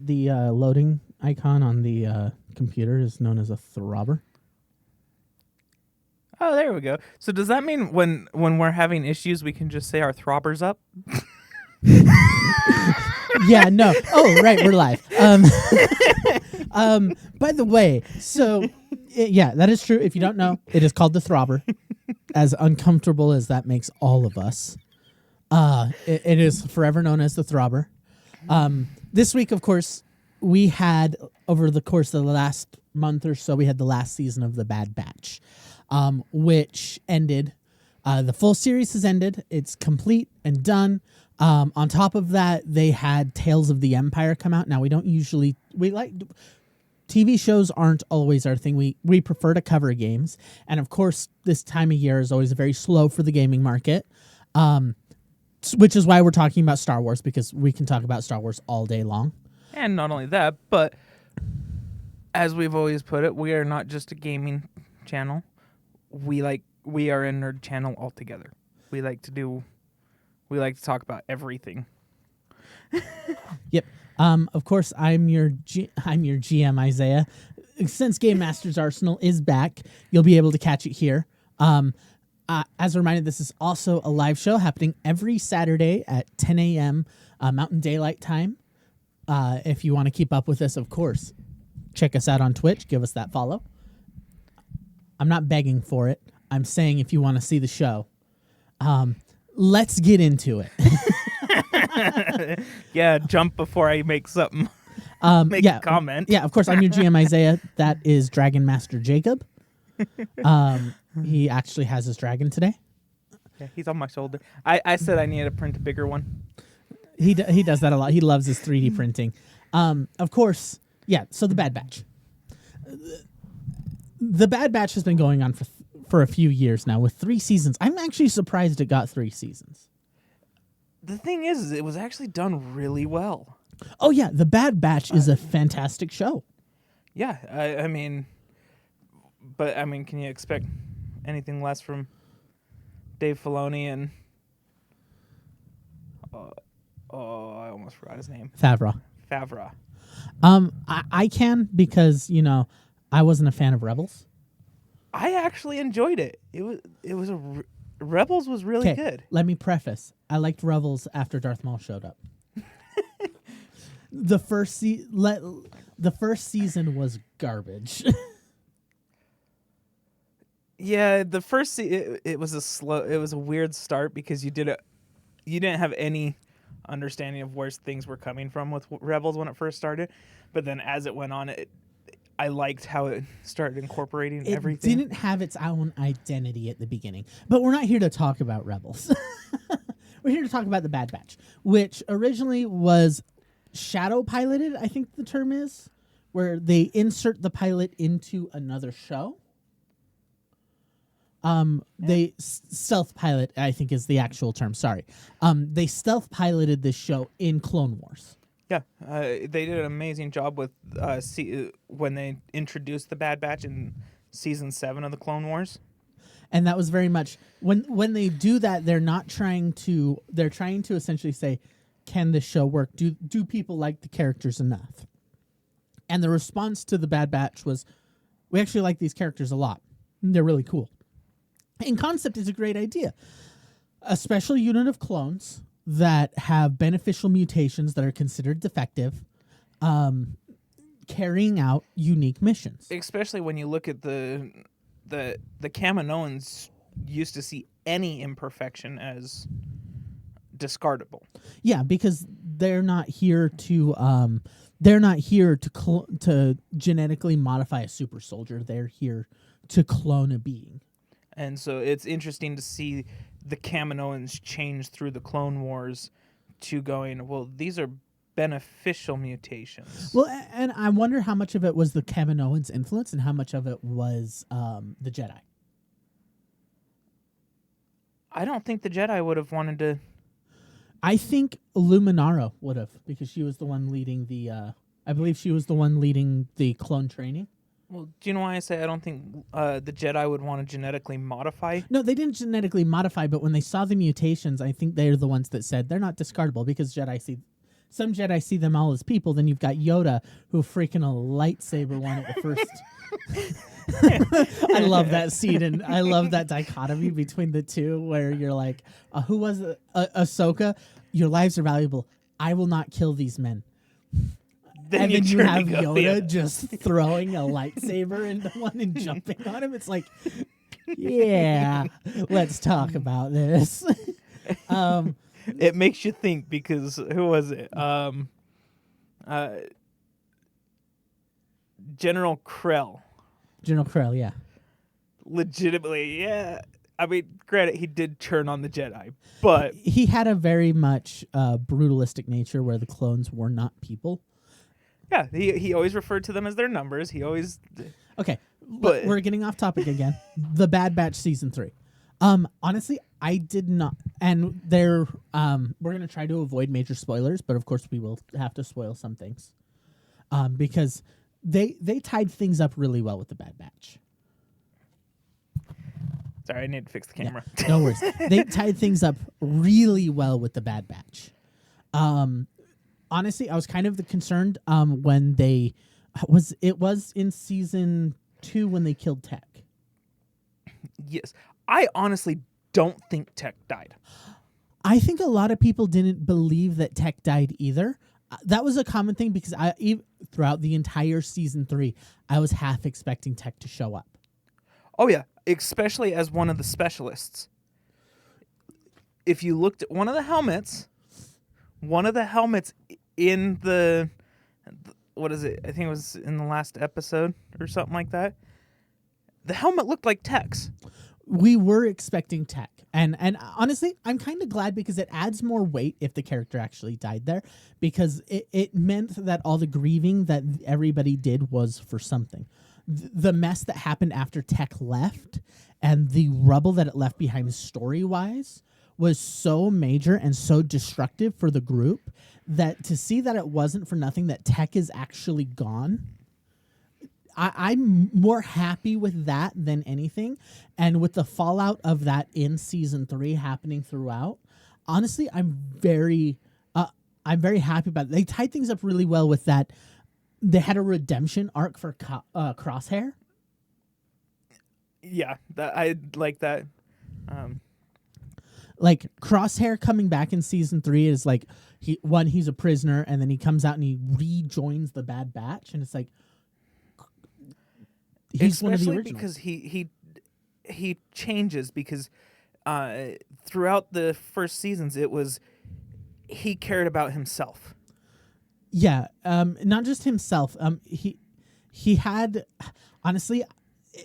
the loading icon on the computer is known as a throbber. Oh, there we go. So does that mean when we're having issues, we can just say our throbber's up? Yeah, no. Oh, right, we're live. By the way, so yeah, that is true. If you don't know, it is called the throbber. As uncomfortable as that makes all of us, it is forever known as the throbber. This week, of course, we had, over the course of the last month or so, we had the last season of The Bad Batch, which ended. The full series has ended. It's complete and done. On top of that, they had Tales of the Empire come out. Now, we like TV shows aren't always our thing. We prefer to cover games. And of course, this time of year is always very slow for the gaming market, which is why we're talking about Star Wars, because we can talk about Star Wars all day long. And not only that, but as we've always put it, we are not just a gaming channel. We are a nerd channel altogether. We like to talk about everything. Yep. Of course, I'm your GM, Isaiah. Since Game Masters Arsenal is back, you'll be able to catch it here. As a reminder, this is also a live show happening every Saturday at 10 a.m. Mountain Daylight Time. If you want to keep up with us, of course, check us out on Twitch. Give us that follow. I'm not begging for it. I'm saying if you want to see the show, let's get into it. Yeah, jump before I make something. Make a comment. Yeah, of course, I'm your GM, Isaiah. That is Dragon Master Jacob. He actually has his dragon today. Yeah, he's on my shoulder. I said I needed to print a bigger one. He does that a lot. He loves his 3D printing. Of course, yeah, so The Bad Batch. The Bad Batch has been going on for a few years now with 3 seasons. I'm actually surprised it got 3 seasons. The thing is it was actually done really well. Oh, yeah, The Bad Batch is a fantastic show. Yeah, I mean, can you expect anything less from Dave Filoni and I almost forgot his name. Favreau. I can, because, I wasn't a fan of Rebels. I actually enjoyed it. Rebels was really good. Let me preface. I liked Rebels after Darth Maul showed up. The first season was garbage. Yeah, the first it was a weird start because you didn't have any understanding of where things were coming from with Rebels when it first started, but then as it went on, I liked how it started incorporating everything. It didn't have its own identity at the beginning, but we're not here to talk about Rebels. We're here to talk about The Bad Batch, which originally was shadow piloted, I think the term is, where they insert the pilot into another show. They stealth pilot, I think is the actual term. Sorry. They stealth piloted this show in Clone Wars. Yeah, they did an amazing job with when they introduced the Bad Batch in season 7 of the Clone Wars. And that was very much when they do that, they're trying to essentially say, can this show work? Do people like the characters enough? And the response to the Bad Batch was, we actually like these characters a lot. They're really cool. In concept, it's a great idea. A special unit of clones that have beneficial mutations that are considered defective, carrying out unique missions. Especially when you look at the Kaminoans used to see any imperfection as discardable. Yeah, because they're not here to to genetically modify a super soldier. They're here to clone a being. And so it's interesting to see the Kaminoans change through the Clone Wars to going, well, these are beneficial mutations. Well, and I wonder how much of it was the Kaminoans' influence and how much of it was the Jedi. I don't think the Jedi would have wanted to. I think Illuminara would have, because she was the one leading the. I believe she was the one leading the clone training. Well, do you know why I say I don't think the Jedi would want to genetically modify? No, they didn't genetically modify, but when they saw the mutations, I think they're the ones that said they're not discardable, because Jedi some Jedi see them all as people. Then you've got Yoda, who freaking a lightsaber one at the first. I love that scene, and I love that dichotomy between the two, where you're like, who was it? Ahsoka? Your lives are valuable. I will not kill these men. And then you have Yoda just throwing a lightsaber into one and jumping on him. It's like, yeah, let's talk about this. It makes you think, because who was it? General Krell. General Krell, yeah. Legitimately, yeah. I mean, granted, he did turn on the Jedi, but He had a very much brutalistic nature where the clones were not people. yeah, he always referred to them as their numbers. He always. Okay, But- we're getting off topic again. The Bad Batch season 3. Honestly, I did not, and we're gonna try to avoid major spoilers, but of course we will have to spoil some things, because they tied things up really well with the Bad Batch. Sorry, I need to fix the camera. No worries. They tied things up really well with the Bad Batch. Honestly, I was kind of concerned when it was in season 2 when they killed Tech. Yes, I honestly don't think Tech died. I think a lot of people didn't believe that Tech died either. That was a common thing because throughout the entire season 3, I was half expecting Tech to show up. Oh yeah, especially as one of the specialists. If you looked at one of the helmets in the what is it? I think it was in the last episode or something like that. The helmet looked like Tech's. We were expecting Tech. And honestly, I'm kind of glad because it adds more weight if the character actually died there, because it meant that all the grieving that everybody did was for something. The mess that happened after Tech left and the rubble that it left behind story-wise was so major and so destructive for the group that to see that it wasn't for nothing, that Tech is actually gone, I'm more happy with that than anything. And with the fallout of that in season 3 happening throughout, honestly, I'm very happy about it. They tied things up really well with that. They had a redemption arc for Crosshair. Yeah, I like that. Like Crosshair coming back in season 3 is like he's a prisoner, and then he comes out and he rejoins the Bad Batch, and it's like he's Especially one of the originals. because he changes, because throughout the first seasons it was he cared about himself. Yeah, not just himself. He had, honestly,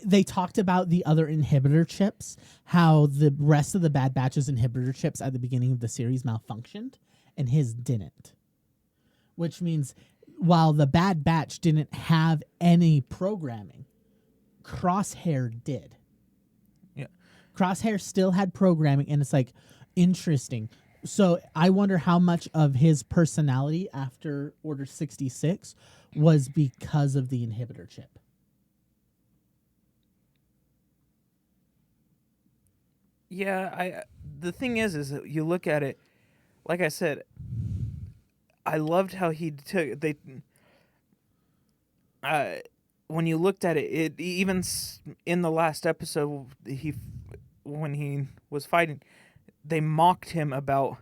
they talked about the other inhibitor chips, how the rest of the Bad Batch's inhibitor chips at the beginning of the series malfunctioned, and his didn't. Which means while the Bad Batch didn't have any programming, Crosshair did. Yeah. Crosshair still had programming, and it's like, interesting. So I wonder how much of his personality after Order 66 was because of the inhibitor chip. Yeah, the thing is that you look at it, like I said, I loved how when you looked at it, even in the last episode, when he was fighting, they mocked him about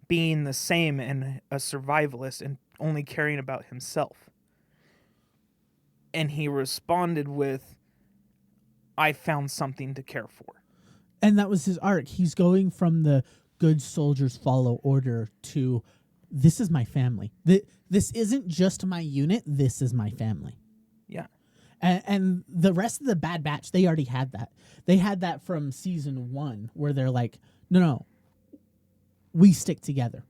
being the same and a survivalist and only caring about himself. And he responded with, I found something to care for. And that was his arc. He's going from the good soldiers follow order to this is my family. This isn't just my unit. This is my family. Yeah. And the rest of the Bad Batch, they already had that. They had that from season 1 where they're like, no, we stick together.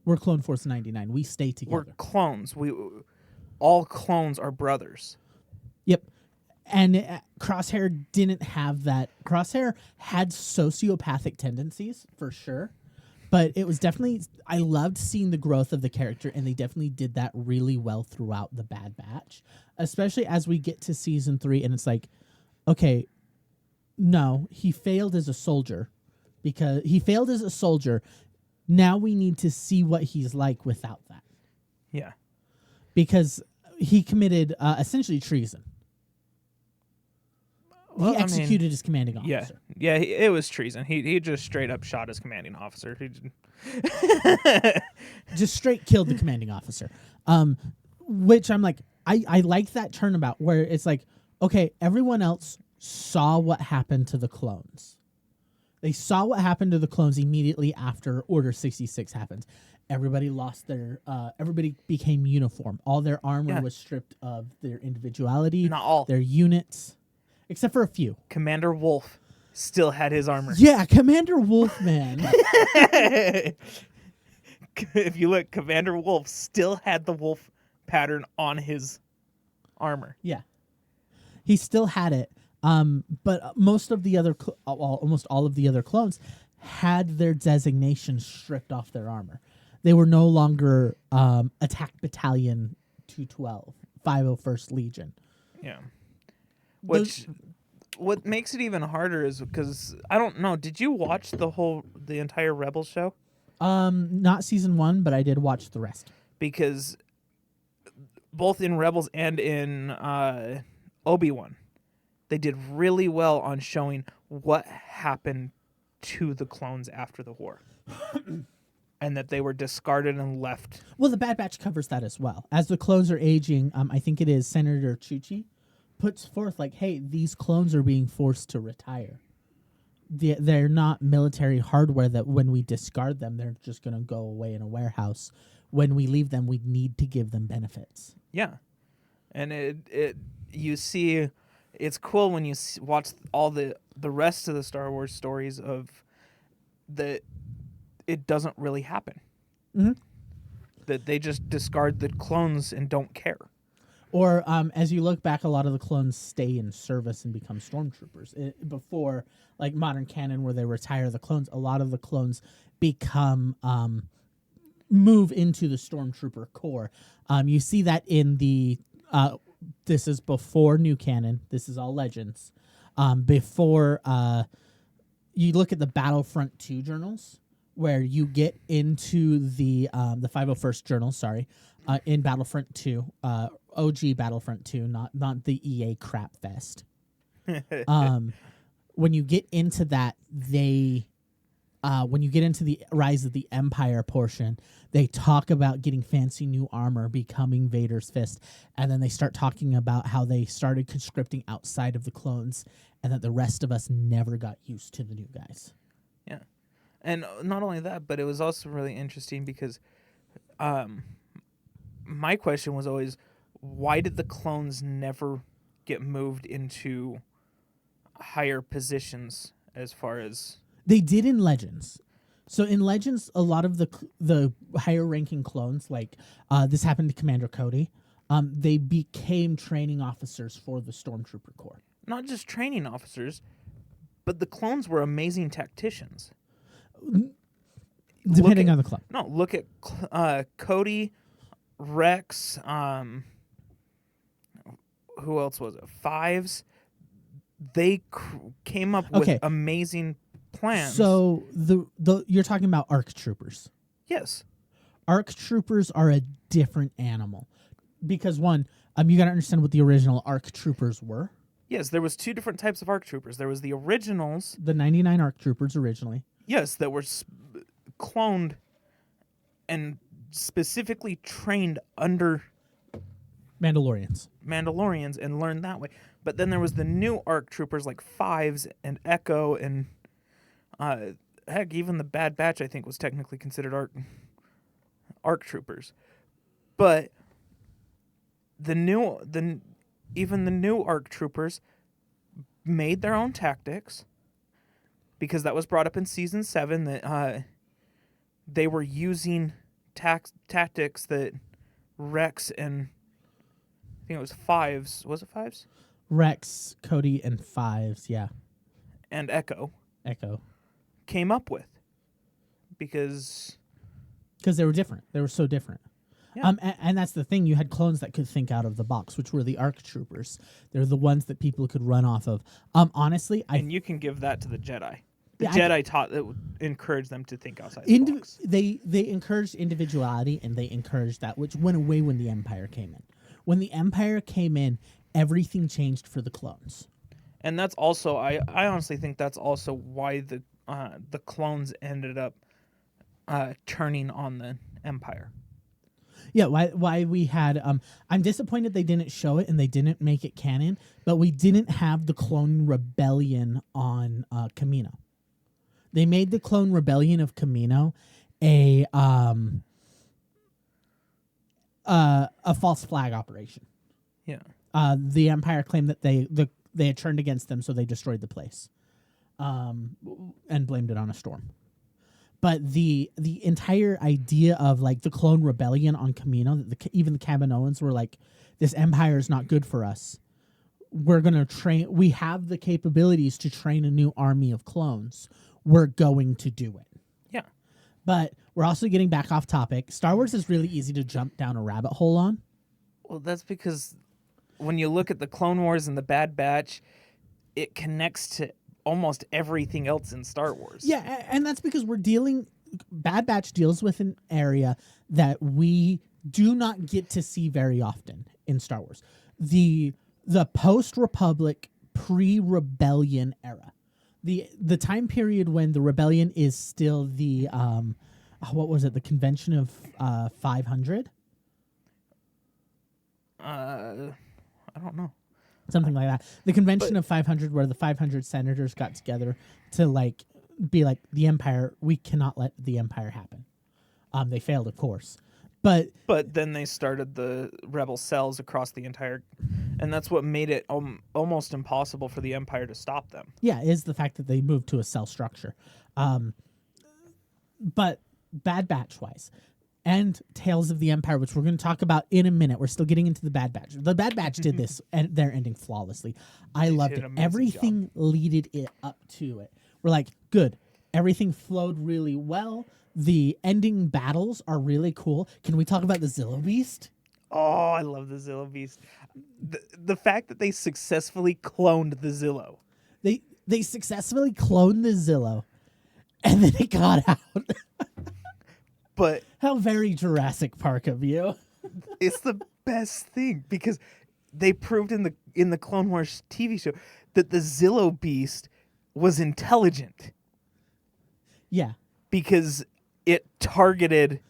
We're Clone Force 99. We stay together. We're clones. All clones are brothers. Yep. And Crosshair didn't have that. Crosshair had sociopathic tendencies, for sure. But it was definitely, I loved seeing the growth of the character, and they definitely did that really well throughout the Bad Batch. Especially as we get to season 3, and it's like, okay, no, he failed as a soldier. Because he failed as a soldier. Now we need to see what he's like without that. Yeah. because he committed essentially treason. Well, He executed his commanding officer. Yeah, it was treason. He just straight up shot his commanding officer. Just straight killed the commanding officer. Which I'm like, I like that turnabout where it's like, okay, everyone else saw what happened to the clones. They saw what happened to the clones immediately after Order 66 happened. Everybody lost their, everybody became uniform. All their armor was stripped of their individuality, Not all. their units, except for a few. Commander Wolf still had his armor. Yeah, Commander Wolfman. If you look, Commander Wolf still had the wolf pattern on his armor. Yeah, he still had it. But most of the other, almost all of the other clones had their designation stripped off their armor. They were no longer Attack Battalion 212, 501st Legion. Yeah. Which, what makes it even harder is because, I don't know, did you watch the entire Rebels show? Not season 1, but I did watch the rest. Because both in Rebels and in Obi-Wan, they did really well on showing what happened to the clones after the war. And that they were discarded and left. Well, the Bad Batch covers that as well. As the clones are aging, I think it is Senator Chuchi puts forth like, hey, these clones are being forced to retire. They're not military hardware that when we discard them, they're just going to go away in a warehouse. When we leave them, we need to give them benefits. Yeah. And you see, it's cool when you watch all the rest of the Star Wars stories of it doesn't really happen. Mm-hmm. That they just discard the clones and don't care. Or as you look back, a lot of the clones stay in service and become stormtroopers. Before, like modern canon, where they retire the clones, a lot of the clones become move into the stormtrooper corps. You see that in the this is before new canon. This is all legends. Before you look at the Battlefront 2 journals, where you get into the 501st journal. Sorry, in Battlefront 2. OG Battlefront 2, not the EA crap fest. When you get into that, when you get into the Rise of the Empire portion, they talk about getting fancy new armor, becoming Vader's fist, and then they start talking about how they started conscripting outside of the clones, and that the rest of us never got used to the new guys. Yeah, and not only that, but it was also really interesting because my question was always, why did the clones never get moved into higher positions as far as... They did in Legends. So in Legends, a lot of the higher ranking clones, like this happened to Commander Cody, they became training officers for the Stormtrooper Corps. Not just training officers, but the clones were amazing tacticians. Depending on the clone. No, look at Cody, Rex, who else was it? Fives. They came up with amazing plans. So the you're talking about ARC troopers. Yes. ARC troopers are a different animal. Because one, you got to understand what the original ARC troopers were. Yes, there was two different types of ARC troopers. There was the originals. The 99 ARC troopers originally. Yes, that were cloned and specifically trained under Mandalorians and learned that way. But then there was the new ARC troopers like Fives and Echo and heck, even the Bad Batch I think was technically considered ARC troopers. But even the new ARC troopers made their own tactics, because that was brought up in season 7 that they were using tactics that Rex and I think it was Fives. Was it Fives? Rex, Cody, and Fives, yeah. And Echo came up with. Because they were different. They were so different. Yeah. And that's the thing. You had clones that could think out of the box, which were the ARC troopers. They're the ones that people could run off of. Honestly, and you can give that to the Jedi. The Yeah, Jedi taught that would encourage them to think outside the box. they encouraged individuality, and they encouraged that, which went away when the Empire came in. When the Empire came in, everything changed for the clones. And that's also I honestly think that's also why the clones ended up turning on the Empire. Yeah, why we had I'm disappointed they didn't show it and they didn't make it canon, but we didn't have the clone rebellion on Kamino. They made the clone rebellion of Kamino a false flag operation. Yeah. The Empire claimed that they had turned against them, so they destroyed the place, and blamed it on a storm. But the entire idea of like the clone rebellion on Kamino, that even the Kaminoans were like, this Empire is not good for us. We're gonna train. We have the capabilities to train a new army of clones. We're going to do it. Yeah. But we're also getting back off topic. Star Wars is really easy to jump down a rabbit hole on. Well, that's because when you look at the Clone Wars and the Bad Batch, it connects to almost everything else in Star Wars. Yeah, and that's because Bad Batch deals with an area that we do not get to see very often in Star Wars. The post-Republic, pre-rebellion era. The time period when the rebellion is still the what was it? The Convention of 500? I don't know. Something like that. The Convention of 500, where the 500 senators got together to like be like, the Empire, we cannot let the Empire happen. They failed, of course. But then they started the rebel cells across the entire, and that's what made it almost impossible for the Empire to stop them. yeah, is the fact that they moved to a cell structure. But Bad Batch wise, and Tales of the Empire, which we're going to talk about in a minute. We're still getting into the Bad Batch. The Bad Batch did this, and they're ending flawlessly. I loved did it. an amazing Everything leaded it up to it. We're like, good. Everything flowed really well. The ending battles are really cool. Can we talk about the Zillo Beast? Oh, I love the Zillo Beast. The fact that they successfully cloned the Zillo. They successfully cloned the Zillo, and then it got out. But How very Jurassic Park of you. it's the best thing because they proved in the Clone Wars TV show that the Zillo Beast was intelligent Yeah. because it targeted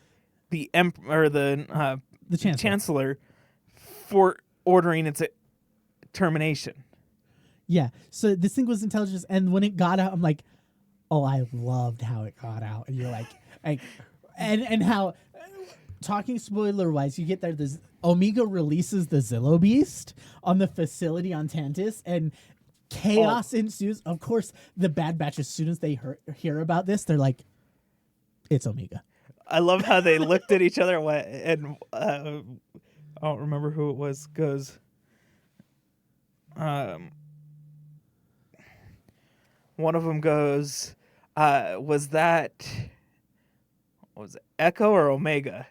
the The Chancellor. Chancellor for ordering its termination. Yeah. So this thing was intelligence, and when it got out, I'm like, oh, I loved how it got out. And you're like and how, talking spoiler wise, you get there. This Omega releases the Zillo Beast on the facility on Tantis, and chaos ensues. Of course, the Bad Batch, as soon as they hear about this, they're like, it's Omega. I love how they looked at each other and I don't remember who it was. Goes, one of them goes, was it Echo or Omega?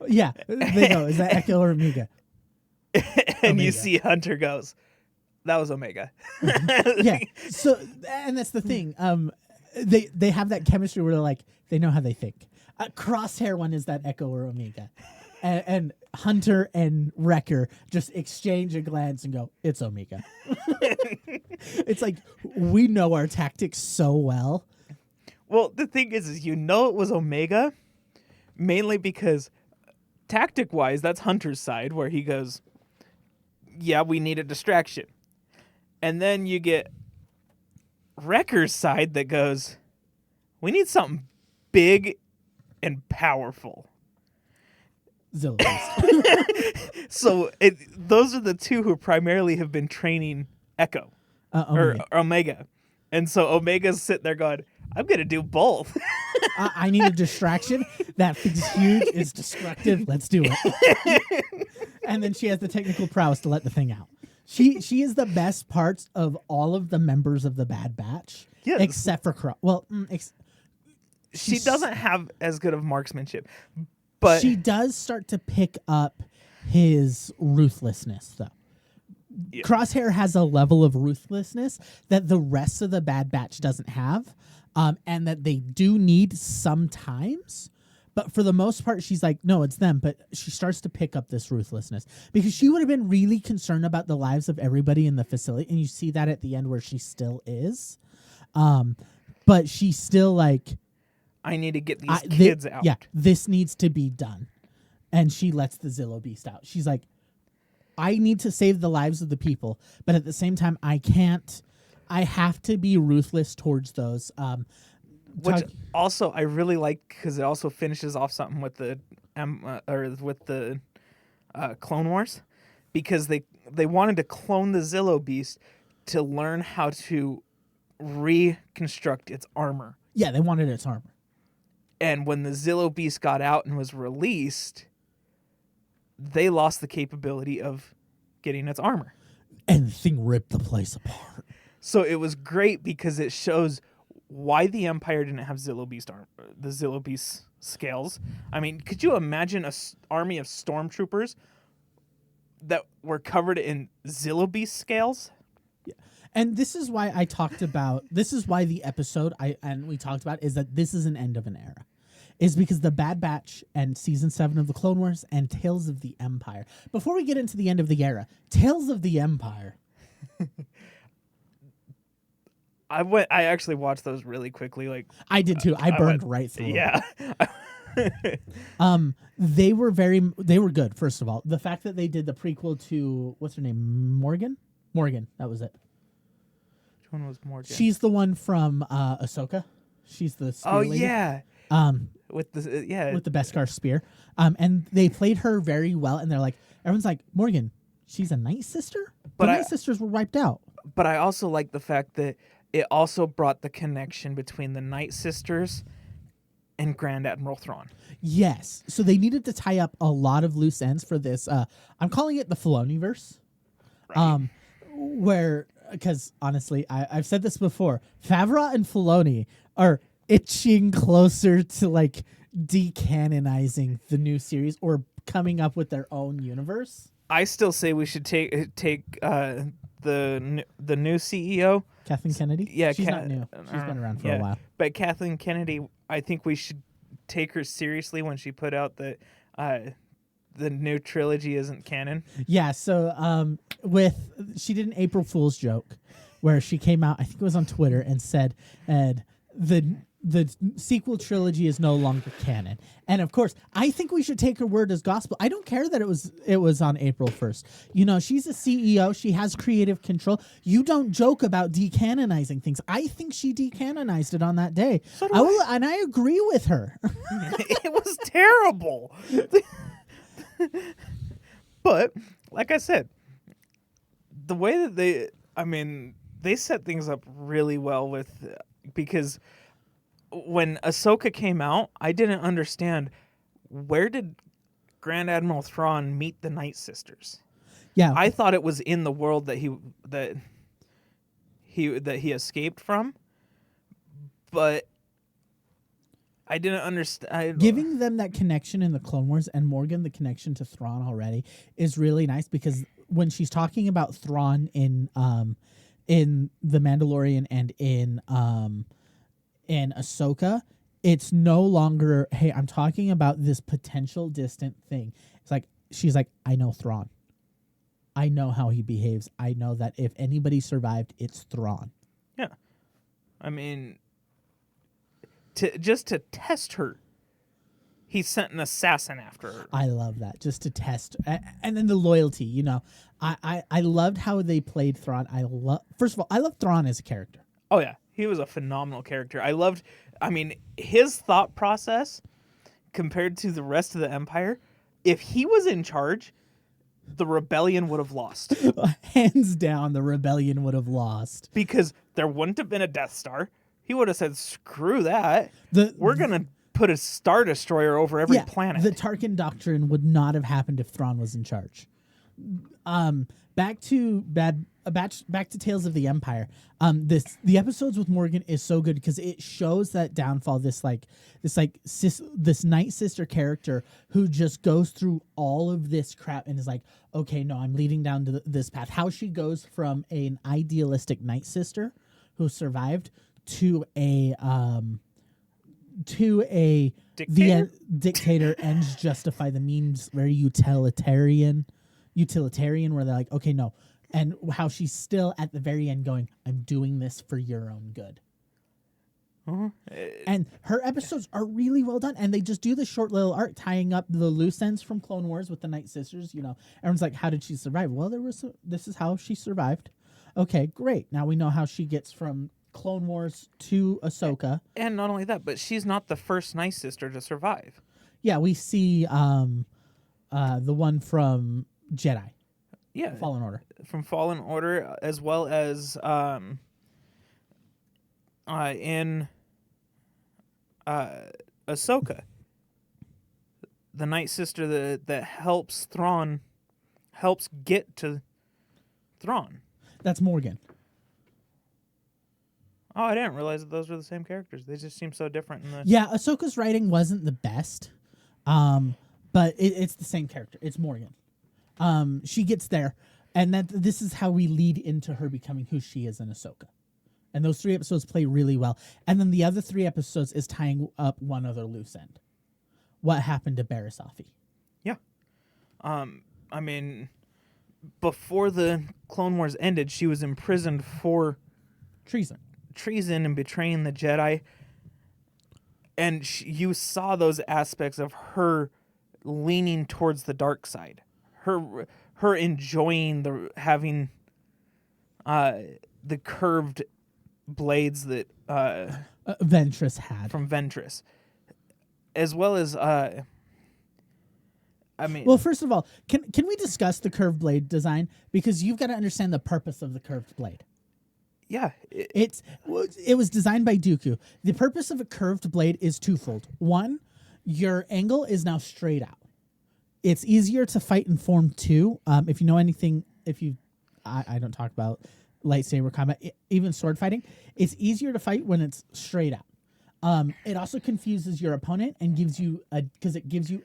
Yeah, they go, is that Echo or Omega? And Omega. you see Hunter goes, that was Omega. Yeah. So, and that's the thing. They have that chemistry where they're like, they know how they think. Crosshair one is that Echo or Omega, and Hunter and Wrecker just exchange a glance and go, it's Omega. It's like, we know our tactics so well. Well, the thing is you know it was Omega, mainly because tactic-wise, that's Hunter's side, where he goes, yeah, we need a distraction. And then you get Wrecker's side that goes, we need something big and powerful. Zillo Beast. So those are the two who primarily have been training Echo, or Omega. Omega. And so Omega's sitting there going, I'm going to do both. I need a distraction. That thing's huge. It's destructive. Let's do it. And then she has the technical prowess to let the thing out. She is the best parts of all of the members of the Bad Batch. Yes. Except for Well, She doesn't have as good of marksmanship, but she does start to pick up his ruthlessness, though. Yeah. Crosshair has a level of ruthlessness that the rest of the Bad Batch doesn't have, and that they do need sometimes. But for the most part, she's like, no, it's them. But she starts to pick up this ruthlessness because she would have been really concerned about the lives of everybody in the facility. And you see that at the end where she still is. But she's still like, I need to get these kids out. Yeah, this needs to be done. And she lets the Zillo Beast out. She's like, I need to save the lives of the people. But at the same time, I can't. I have to be ruthless towards those. Which also I really like because it also finishes off something with the Clone Wars, because they wanted to clone the Zillo Beast to learn how to reconstruct its armor. Yeah, they wanted its armor. And when the Zillo Beast got out and was released, they lost the capability of getting its armor. And the thing ripped the place apart. So it was great because it shows why the Empire didn't have Zillo Beast the Zillo Beast scales. I mean, could you imagine an army of stormtroopers that were covered in Zillo Beast scales? Yeah. And this is why I talked about, this is why the episode we talked about is that this is an end of an era. Is because the Bad Batch and Season 7 of the Clone Wars and Tales of the Empire. Before we get into the end of the era, Tales of the Empire. I actually watched those really quickly. Like I did too. I burned right through them. Yeah. They were good, first of all. The fact that they did the prequel to, what's her name? Morgan, that was it. Which one was Morgan? She's the one from Ahsoka. She's the spear lady. Yeah. With the with the Beskar spear. And they played her very well, and they're like, everyone's like, Morgan, she's a Night Sister? But the Night Sisters were wiped out. But I also like the fact that it also brought the connection between the Night Sisters and Grand Admiral Thrawn. Yes. So they needed to tie up a lot of loose ends for this. I'm calling it the Filoniverse. Right. Where, because honestly, I've said this before, Favreau and Filoni are itching closer to like decanonizing the new series or coming up with their own universe. I still say we should take the new CEO, Kathleen Kennedy. Yeah, she's not new. She's been around for a while. But Kathleen Kennedy, I think we should take her seriously when she put out that the new trilogy isn't canon. Yeah. So she did an April Fool's joke where she came out, I think it was on Twitter, and said, the sequel trilogy is no longer canon. And of course, I think we should take her word as gospel. I don't care that it was on April 1st. You know, she's a CEO. She has creative control. You don't joke about decanonizing things. I think she decanonized it on that day. So and I agree with her. It was terrible. But like I said, the way that they set things up really well because when Ahsoka came out, I didn't understand, where did Grand Admiral Thrawn meet the Night Sisters? Yeah, I thought it was in the world that he escaped from, but I didn't understand. Giving them that connection in the Clone Wars and Morgan the connection to Thrawn already is really nice, because when she's talking about Thrawn in The Mandalorian and in Ahsoka, it's no longer, hey, I'm talking about this potential distant thing. It's like, she's like, I know Thrawn. I know how he behaves. I know that if anybody survived, it's Thrawn. Yeah. I mean, to test her, he sent an assassin after her. I love that, just to test. And then the loyalty, you know. I loved how they played Thrawn. First of all, I love Thrawn as a character. Oh, yeah. He was a phenomenal character. His thought process compared to the rest of the Empire, if he was in charge, the rebellion would have lost. Hands down, the rebellion would have lost. Because there wouldn't have been a Death Star. He would have said, screw that. We're going to put a Star Destroyer over every planet. The Tarkin Doctrine would not have happened if Thrawn was in charge. back to Tales of the Empire. The episodes with Morgan is so good because it shows that downfall. This Night Sister character who just goes through all of this crap and is like, okay, no, I'm leading down to this path. How she goes from an idealistic Night Sister who survived to a Dictator? Dictator ends justify the means. Very utilitarian where they're like, okay, no. And how she's still at the very end going, I'm doing this for your own good. And her episodes are really well done. And they just do the short little arc tying up the loose ends from Clone Wars with the Night Sisters. You know, everyone's like, how did she survive? Well, this is how she survived. Okay, great. Now we know how she gets from Clone Wars to Ahsoka. And not only that, but she's not the first Night Sister to survive. Yeah, we see the one from Jedi. Yeah, Fallen Order. From Fallen Order, as well as in Ahsoka, the Night Sister that helps get to Thrawn. That's Morgan. Oh, I didn't realize that those were the same characters. They just seem so different in the. Yeah, Ahsoka's writing wasn't the best, but it's the same character. It's Morgan. She gets there, and this is how we lead into her becoming who she is in Ahsoka. And those 3 episodes play really well. And then the other 3 episodes is tying up one other loose end. What happened to Barriss Offee? Yeah. I mean, before the Clone Wars ended, she was imprisoned for treason and betraying the Jedi. And you saw those aspects of her leaning towards the dark side. Her enjoying having the curved blades that Ventress had from Ventress, as well as I mean. Well, first of all, can we discuss the curved blade design, because you've got to understand the purpose of the curved blade. Yeah, it was designed by Dooku. The purpose of a curved blade is twofold. One, your angle is now straight out. It's easier to fight in Form 2. If you know anything, I don't talk about lightsaber combat, even sword fighting. It's easier to fight when it's straight out. It also confuses your opponent and gives you a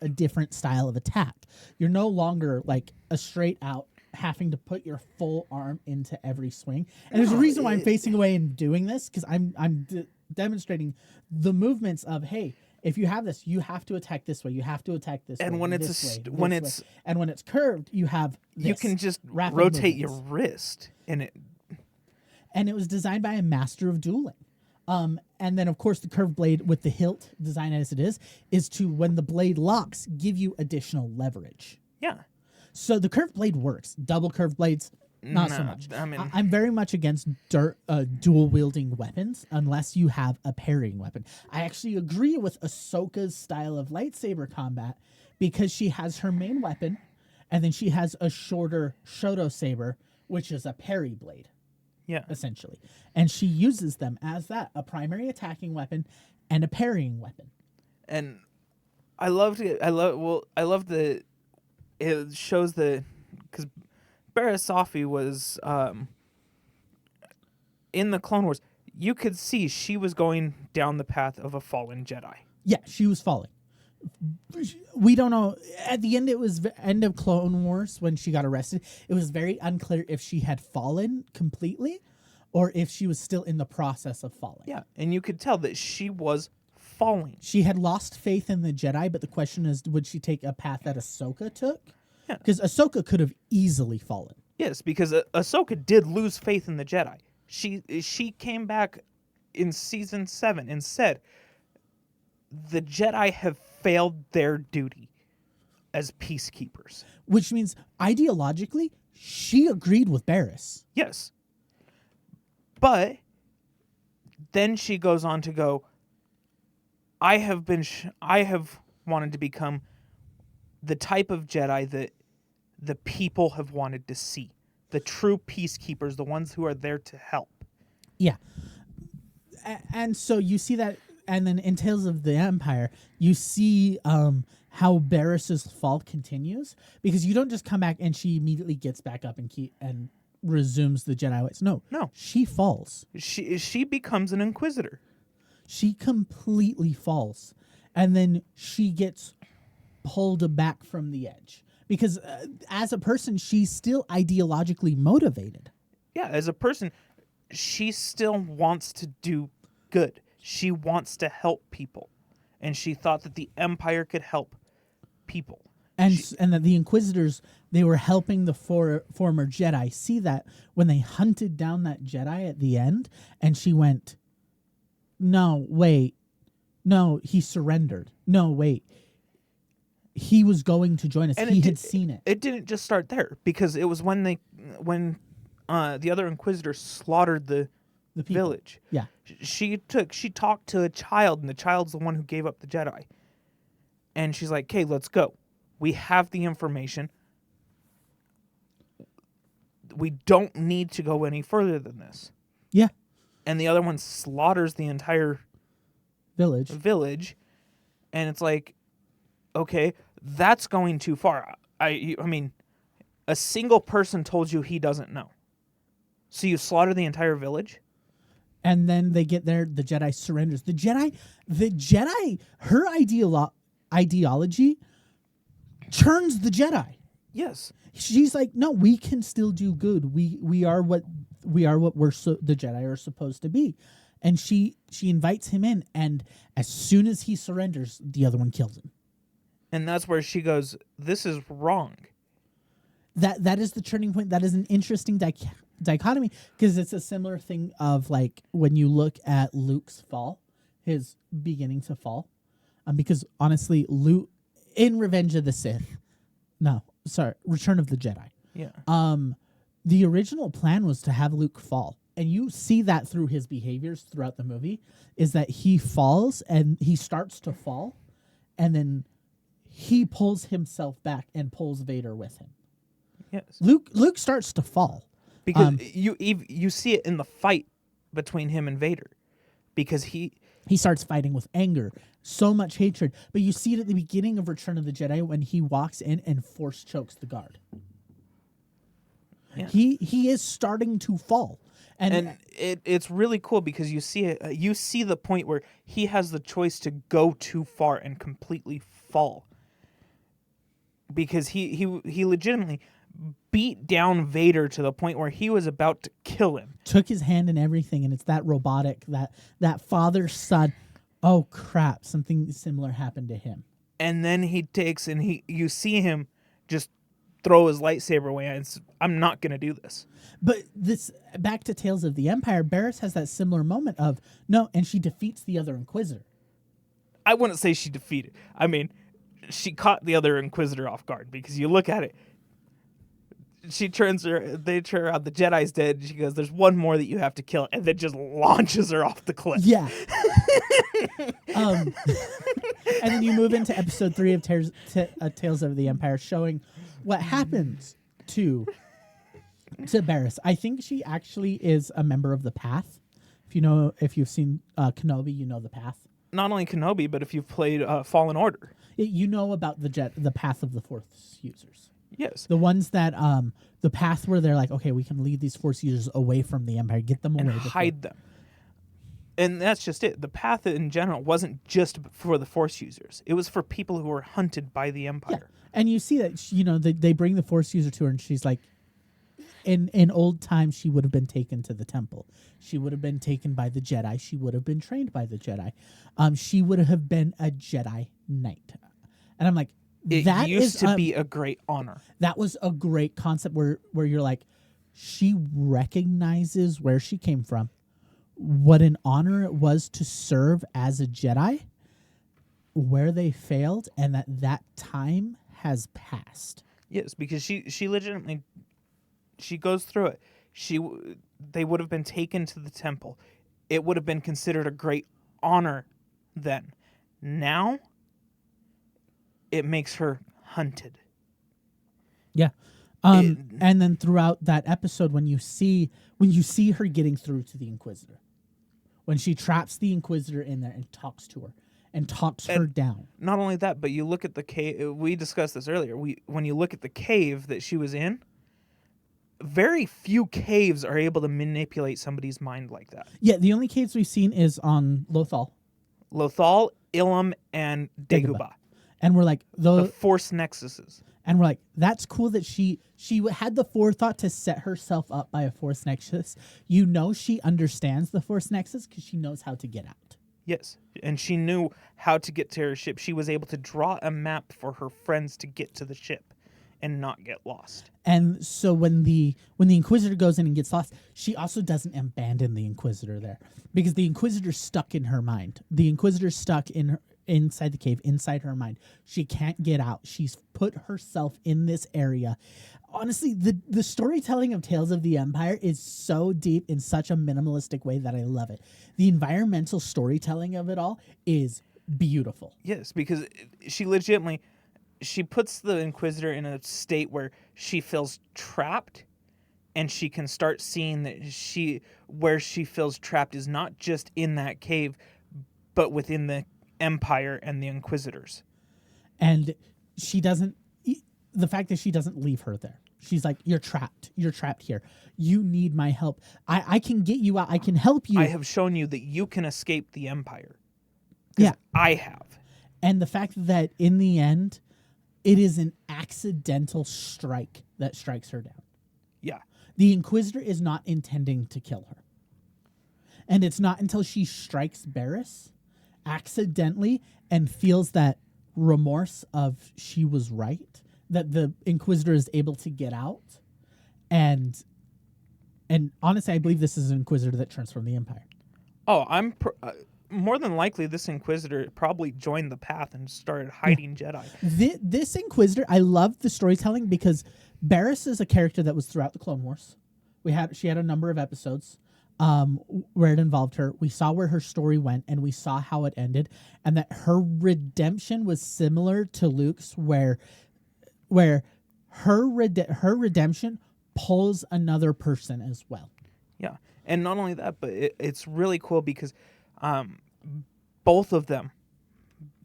different style of attack. You're no longer like a straight out having to put your full arm into every swing. And there's a reason why I'm facing away and doing this, because I'm demonstrating the movements of, hey, if you have this, you have to attack this way. You have to attack this way. And when it's curved, you have this you can just rotate movements. your wrist in it. And it was designed by a master of dueling. And then, of course, the curved blade with the hilt design as it is to, when the blade locks, give you additional leverage. Yeah. So the curved blade works. Double curved blades, not so much. I mean, I'm very much against dual wielding weapons unless you have a parrying weapon. I actually agree with Ahsoka's style of lightsaber combat, because she has her main weapon, and then she has a shorter Shoto saber, which is a parry blade. Yeah. Essentially. And she uses them as a primary attacking weapon and a parrying weapon. And I loved it. It shows because Barriss Offee was in the Clone Wars. You could see she was going down the path of a fallen Jedi. Yeah, she was falling. We don't know. At the end, it was end of Clone Wars when she got arrested. It was very unclear if she had fallen completely or if she was still in the process of falling. Yeah, and you could tell that she was falling. She had lost faith in the Jedi, but the question is, would she take a path that Ahsoka took? Yeah. Because Ahsoka could have easily fallen. Yes, because Ahsoka did lose faith in the Jedi. She came back in Season 7 and said, the Jedi have failed their duty as peacekeepers. Which means, ideologically, she agreed with Barriss. Yes. But then she goes on to go, I have wanted to become the type of Jedi that the people have wanted to see. The true peacekeepers, the ones who are there to help. Yeah. And so you see that and then in Tales of the Empire, you see how Barris's fall continues, because you don't just come back and she immediately gets back up and resumes the Jedi ways. No, No. she falls. She becomes an Inquisitor. She completely falls, and then she gets pulled back from the edge because as a person, she's still ideologically motivated. Yeah, as a person, she still wants to do good. She wants to help people, and she thought that the Empire could help people. And that the Inquisitors, they were helping the former Jedi see that when they hunted down that Jedi at the end, and she went, no, wait, no, he surrendered. No, wait, he was going to join us. And he had seen it. It didn't just start there, because it was when the other Inquisitors slaughtered the people. village. Yeah. She talked to a child, and the child's the one who gave up the Jedi. And she's like, "Okay, let's go. We have the information. We don't need to go any further than this." Yeah. And the other one slaughters the entire Village. And it's like, okay, that's going too far. I mean, a single person told you he doesn't know. So you slaughter the entire village? And then they get there, the Jedi surrenders. The Jedi, her ideology turns the Jedi. Yes. She's like, no, we can still do good. We are what the Jedi are supposed to be. And she invites him in, and as soon as he surrenders, the other one kills him. And that's where she goes, this is wrong. That is the turning point. That is an interesting dichotomy, because it's a similar thing of like when you look at Luke's fall, his beginning to fall. Because honestly, Luke in Revenge of the Sith, Return of the Jedi. Yeah. The original plan was to have Luke fall. And you see that through his behaviors throughout the movie, is that he falls and he starts to fall, and then he pulls himself back and pulls Vader with him. Yes. Luke starts to fall. Because you see it in the fight between him and Vader. Because he starts fighting with anger, so much hatred. But you see it at the beginning of Return of the Jedi when he walks in and force chokes the guard. Yeah. He is starting to fall. And it's really cool because you see it. You see the point where he has the choice to go too far and completely fall, because he legitimately beat down Vader to the point where he was about to kill him. Took his hand and everything, and it's that robotic, that father son. Oh crap! Something similar happened to him. And then he takes and you see him just throw his lightsaber away, and I'm not going to do this. But this, back to Tales of the Empire, Barriss has that similar moment of, no, and she defeats the other Inquisitor. I wouldn't say she defeated. I mean, she caught the other Inquisitor off guard, because you look at it, they turn around, the Jedi's dead, and she goes, there's one more that you have to kill, and then just launches her off the cliff. Yeah. And then you move into episode 3 of Tales of the Empire, showing what happens to Barriss. I think she actually is a member of the Path. If you've seen Kenobi, you know the Path. Not only Kenobi, but if you've played Fallen Order, you know about the Path of the Force users. Yes, the ones that the Path where they're like, okay, we can lead these Force users away from the Empire, get them away, and hide them. And that's just it. The Path in general wasn't just for the Force users; it was for people who were hunted by the Empire. Yeah. And you see that they bring the Force user to her, and she's like, in old times, she would have been taken to the temple. She would have been taken by the Jedi. She would have been trained by the Jedi. She would have been a Jedi Knight. And I'm like, that used to be a great honor. That was a great concept where you're like, she recognizes where she came from, what an honor it was to serve as a Jedi, where they failed, and that time has passed. Yes, because she legitimately, she goes through it. They would have been taken to the temple. It would have been considered a great honor then. Now, it makes her hunted. Yeah. And then throughout that episode, when you see her getting through to the Inquisitor, when she traps the Inquisitor in there and talks to her and talks her down. Not only that, but you look at the cave. We discussed this earlier. When you look at the cave that she was in, very few caves are able to manipulate somebody's mind like that. Yeah, the only caves we've seen is on Lothal. Lothal, Ilum, and Dagobah. And we're like, The Force Nexuses. and we're like, that's cool that she had the forethought to set herself up by a Force Nexus. You know she understands the Force Nexus because she knows how to get out. Yes, and she knew how to get to her ship. She was able to draw a map for her friends to get to the ship and not get lost. And so when the Inquisitor goes in and gets lost, she also doesn't abandon the Inquisitor there because the Inquisitor's stuck in her mind. The Inquisitor's stuck inside the cave, inside her mind. She can't get out. She's put herself in this area. Honestly, the storytelling of Tales of the Empire is so deep in such a minimalistic way that I love it. The environmental storytelling of it all is beautiful. Yes, because she legitimately... She puts the Inquisitor in a state where she feels trapped, and she can start seeing that where she feels trapped is not just in that cave, but within the Empire and the Inquisitors. And she doesn't, the fact that she doesn't leave her there. She's like, you're trapped. You're trapped here. You need my help. I can get you out. I can help you. I have shown you that you can escape the Empire. Yeah. I have. And the fact that in the end, it is an accidental strike that strikes her down. Yeah. The Inquisitor is not intending to kill her. And it's not until she strikes Barriss accidentally and feels that remorse of she was right that the Inquisitor is able to get out. And honestly, I believe this is an Inquisitor that turns from the Empire. Oh, more than likely, this Inquisitor probably joined the Path and started hiding Jedi. This Inquisitor, I love the storytelling because Barriss is a character that was throughout the Clone Wars. She had a number of episodes where it involved her. We saw where her story went, and we saw how it ended, and that her redemption was similar to Luke's, where her redemption pulls another person as well. Yeah, and not only that, but it's really cool because both of them,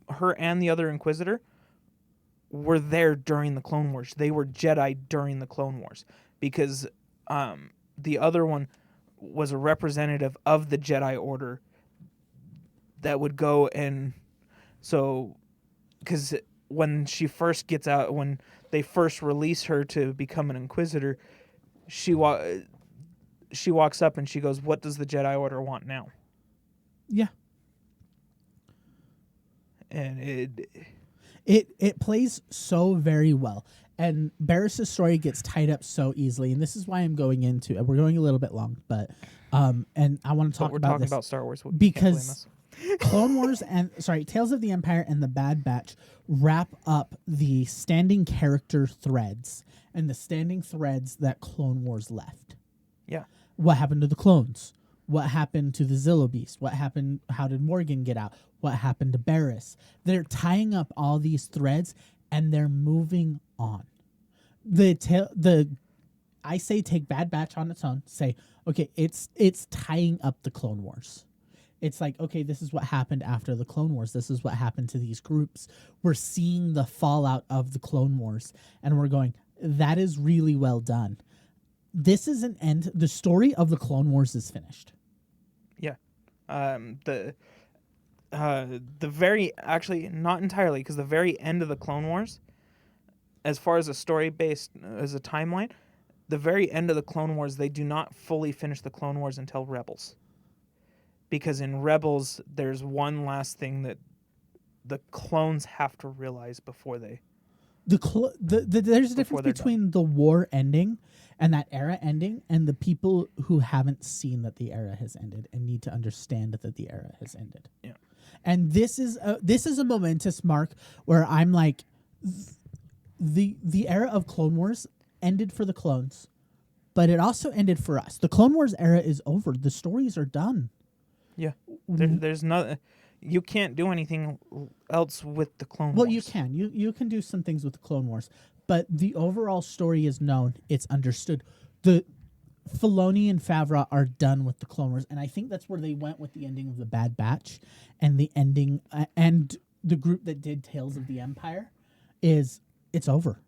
her and the other Inquisitor, were there during the Clone Wars. They were Jedi during the Clone Wars because the other one was a representative of the Jedi Order that would go and... So, because when she first gets out, when they first release her to become an Inquisitor, she walks up and she goes, "What does the Jedi Order want now?" Yeah. And it plays so very well. And Barriss' story gets tied up so easily, and this is why I'm going into it. We're going a little bit long, but and I want to talk about this. We're talking about Star Wars because Clone Wars Tales of the Empire and the Bad Batch wrap up the standing character threads and the standing threads that Clone Wars left. Yeah. What happened to the clones? What happened to the Zillo Beast? What happened? How did Morgan get out? What happened to Barriss? They're tying up all these threads and they're moving on. I say take Bad Batch on its own. Say, okay, it's tying up the Clone Wars. It's like, okay, this is what happened after the Clone Wars. This is what happened to these groups. We're seeing the fallout of the Clone Wars, and we're going, that is really well done. This is an end. The story of the Clone Wars is finished. Yeah. The very, actually, not entirely, because the very end of the Clone Wars, as far as a story-based, as a timeline, the very end of the Clone Wars, they do not fully finish the Clone Wars until Rebels. Because in Rebels, there's one last thing that the clones have to realize before they... There's a difference between the war ending and that era ending and the people who haven't seen that the era has ended and need to understand that the era has ended. Yeah. And this is a momentous mark where I'm like, the era of Clone Wars ended for the clones, but it also ended for us. The Clone Wars era is over. The stories are done. Yeah. There's no... You can't do anything else with the Clone Wars. Well, you can. You can do some things with the Clone Wars, but the overall story is known. It's understood. Filoni and Favreau are done with the Clone Wars, and I think that's where they went with the ending of the Bad Batch, and the ending and the group that did Tales of the Empire is it's over.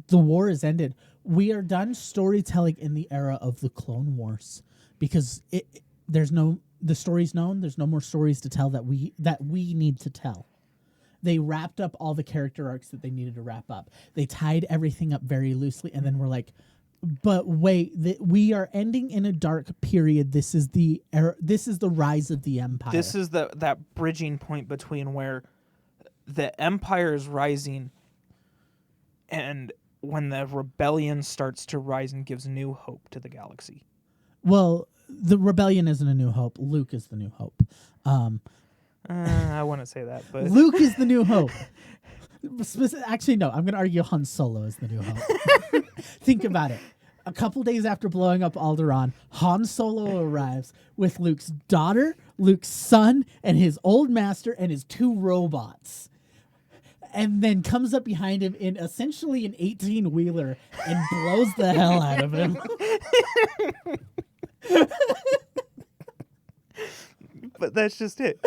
The war is ended. We are done storytelling in the era of the Clone Wars because the story's known. There's no more stories to tell that we need to tell. They wrapped up all the character arcs that they needed to wrap up. They tied everything up very loosely, and then we're like, but wait, we are ending in a dark period. This is the era. This is the rise of the Empire. This is that bridging point between where the Empire is rising and when the rebellion starts to rise and gives new hope to the galaxy. Well, the rebellion isn't a new hope. Luke is the new hope. I wouldn't say that, but Luke is the new hope. Actually, no. I'm going to argue Han Solo is the new hope. Think about it. A couple days after blowing up Alderaan, Han Solo arrives with Luke's daughter, Luke's son, and his old master and his 2 robots. And then comes up behind him in essentially an 18-wheeler and blows the hell out of him. But that's just it.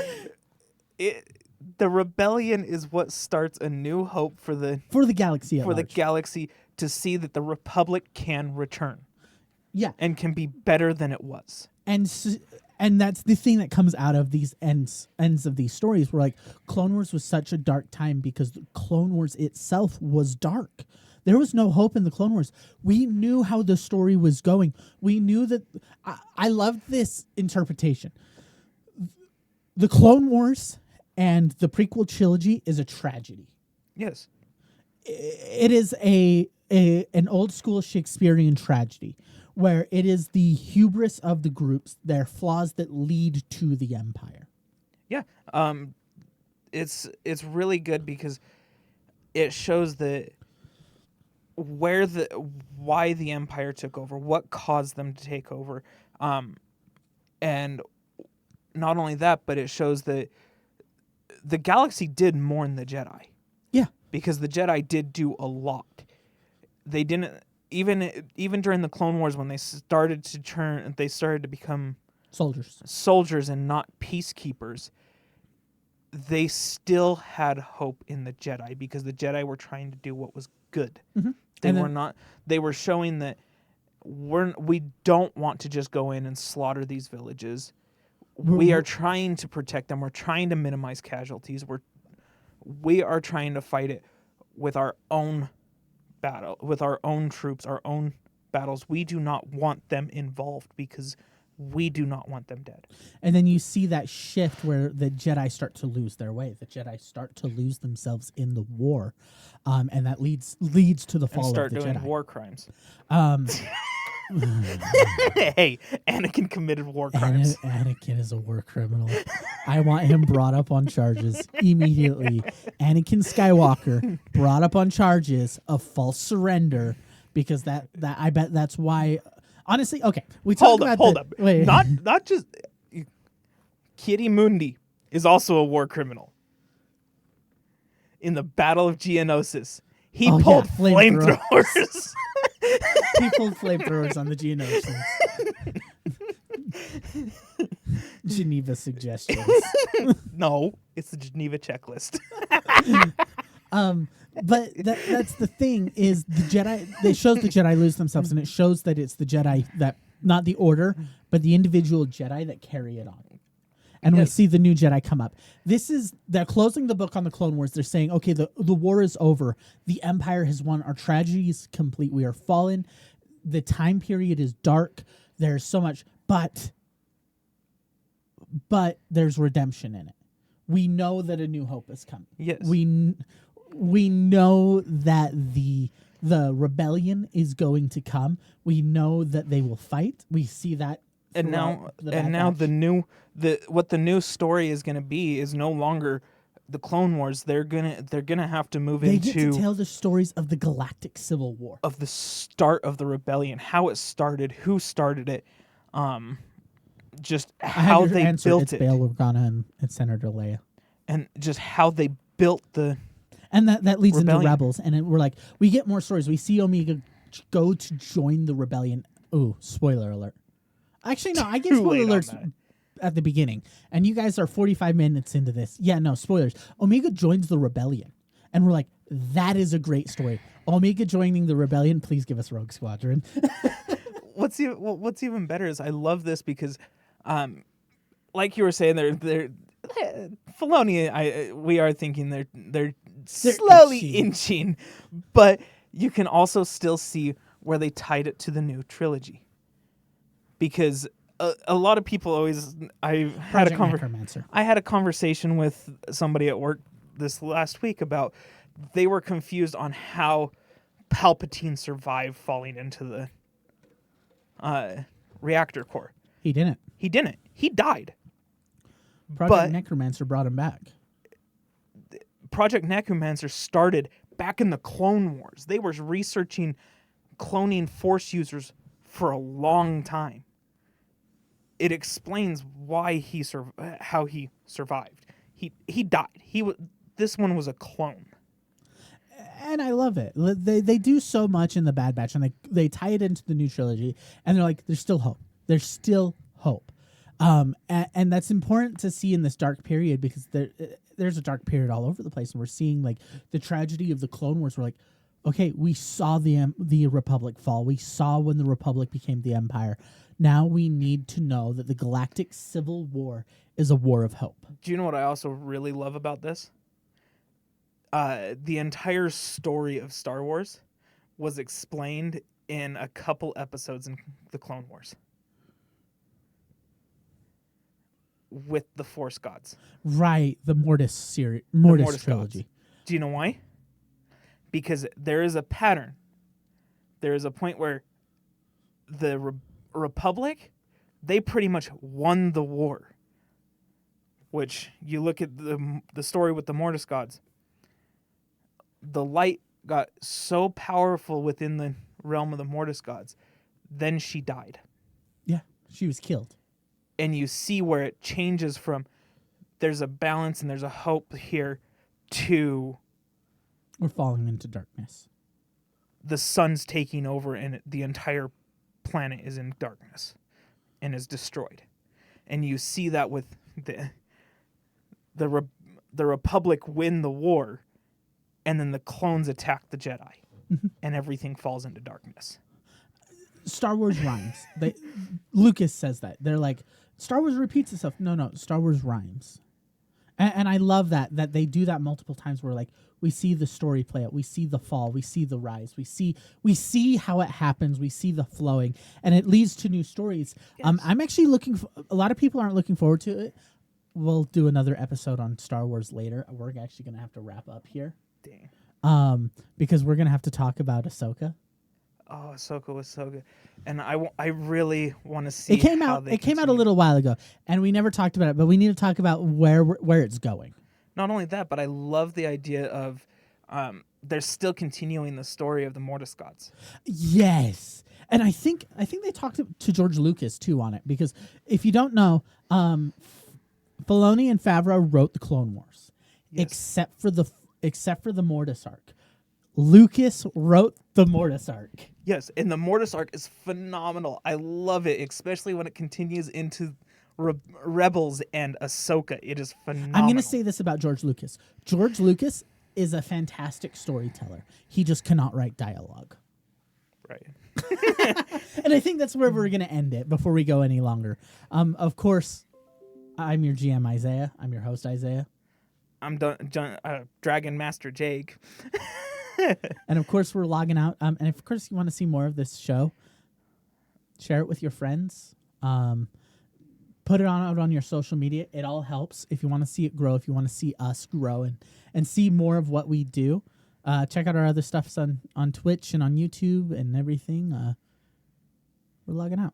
The rebellion is what starts a new hope for the galaxy the galaxy to see that the Republic can return. Yeah. And can be better than it was. And that's the thing that comes out of these ends of these stories. Where like Clone Wars was such a dark time because the Clone Wars itself was dark. There was no hope in the Clone Wars. We knew how the story was going. We knew that. I loved this interpretation. The Clone Wars and the prequel trilogy is a tragedy. Yes. It is an old school Shakespearean tragedy where it is the hubris of the groups, their flaws that lead to the Empire. Yeah. It's really good because it shows why the Empire took over, what caused them to take over. And not only that, but it shows that the galaxy did mourn the Jedi. Yeah. Because the Jedi did do a lot. They didn't even during the Clone Wars when they started to become soldiers and not peacekeepers. They still had hope in the Jedi because the Jedi were trying to do what was good. Mm-hmm. They were showing that we don't want to just go in and slaughter these villages. We are trying to protect them. We're trying to minimize casualties. We are trying to fight it with our own battle, with our own troops, our own battles. We do not want them involved because we do not want them dead. And then you see that shift where the Jedi start to lose their way. The Jedi start to lose themselves in the war, and that leads to the fall of the Jedi. And start doing war crimes. Hey, Anakin committed war crimes. Anakin is a war criminal. I want him brought up on charges immediately. Anakin Skywalker brought up on charges of false surrender because that I bet that's why. Honestly, okay, we talked about hold up. Wait. Not just Kitty Mundi is also a war criminal. In the Battle of Geonosis, he pulled flamethrowers. He pulled flamethrowers on the Geonosians. Geneva suggestions. No, it's the Geneva checklist. But that's the thing is the Jedi. It shows the Jedi lose themselves, and it shows that it's the Jedi that not the Order, but the individual Jedi that carry it on. And we see the new Jedi come up. They're closing the book on the Clone Wars. They're saying, okay, the war is over. The Empire has won. Our tragedy is complete. We are fallen. The time period is dark. There's so much, but there's redemption in it. We know that a new hope is coming. Yes. We know that the rebellion is going to come. We know that they will fight. We see that. And now what the new story is going to be is no longer the Clone Wars. They're gonna have to move into. They get to tell the stories of the Galactic Civil War, of the start of the rebellion, how it started, who started it, just how they built it. Bail Organa and Senator Leia, and just how they built the. And that leads rebellion. into Rebels, and we're like, we get more stories. We see Omega go to join the rebellion. Ooh, spoiler alert. Actually, no, I give Too spoiler late on alerts that. at the beginning. And you guys are 45 minutes into this. Yeah, no, spoilers. Omega joins the rebellion. And we're like, that is a great story. Omega joining the rebellion, please give us Rogue Squadron. What's even better is I love this because, like you were saying, they're Filoni. We are thinking they're slowly inching, but you can also still see where they tied it to the new trilogy. Because a lot of people always, Project Necromancer. I had a conversation with somebody at work this last week about they were confused on how Palpatine survived falling into the reactor core. He didn't. He didn't. He died. Project Necromancer brought him back. Project Necromancer started back in the Clone Wars. They were researching cloning Force users for a long time. It explains why how he survived. He died. This one was a clone. And I love it. They do so much in the Bad Batch, and they tie it into the new trilogy, and they're like, there's still hope. There's still hope. And that's important to see in this dark period, because there's a dark period all over the place, and we're seeing like the tragedy of the Clone Wars. We're like, okay, we saw the Republic fall. We saw when the Republic became the Empire. Now we need to know that the Galactic Civil War is a war of hope. Do you know what I also really love about this? The entire story of Star Wars was explained in a couple episodes in the Clone Wars with the Force Gods. Right, the Mortis series, Mortis trilogy. Gods. Do you know why? Because there is a pattern. There is a point where the Republic, they pretty much won the war. Which, you look at the story with the Mortis Gods. The light got so powerful within the realm of the Mortis Gods. Then she died. Yeah, she was killed. And you see where it changes from there's a balance and there's a hope here to we're falling into darkness. The sun's taking over and the entire planet is in darkness and is destroyed. And you see that with the Republic win the war, and then the clones attack the Jedi, and everything falls into darkness. Star Wars rhymes. Lucas says that. They're like, Star Wars repeats itself. No, Star Wars rhymes. And I love that they do that multiple times, where like we see the story play out, we see the fall, we see the rise, we see how it happens, we see the flowing, and it leads to new stories. Yes. I'm actually a lot of people aren't looking forward to it. We'll do another episode on Star Wars later. We're actually gonna have to wrap up here. Dang. Because we're gonna have to talk about Ahsoka. Oh, Ahsoka was so good, and I really want to see. It came out a little while ago, and we never talked about it. But we need to talk about where it's going. Not only that, but I love the idea of they're still continuing the story of the Mortis Gods. Yes, and I think they talked to George Lucas too on it, because if you don't know, Filoni and Favreau wrote the Clone Wars, yes. except for the Mortis arc. Lucas wrote the Mortis arc. Yes, and the Mortis arc is phenomenal. I love it, especially when it continues into Rebels and Ahsoka. It is phenomenal. I'm going to say this about George Lucas. George Lucas is a fantastic storyteller. He just cannot write dialogue. Right. And I think that's where we're going to end it before we go any longer. Of course, I'm your GM, Isaiah. I'm your host, Isaiah. I'm Dragon Master Jake. And of course, we're logging out. And of course, you want to see more of this show, share it with your friends. Put it out on your social media. It all helps. If you want to see it grow, if you want to see us grow and see more of what we do, check out our other stuff on Twitch and on YouTube and everything. We're logging out.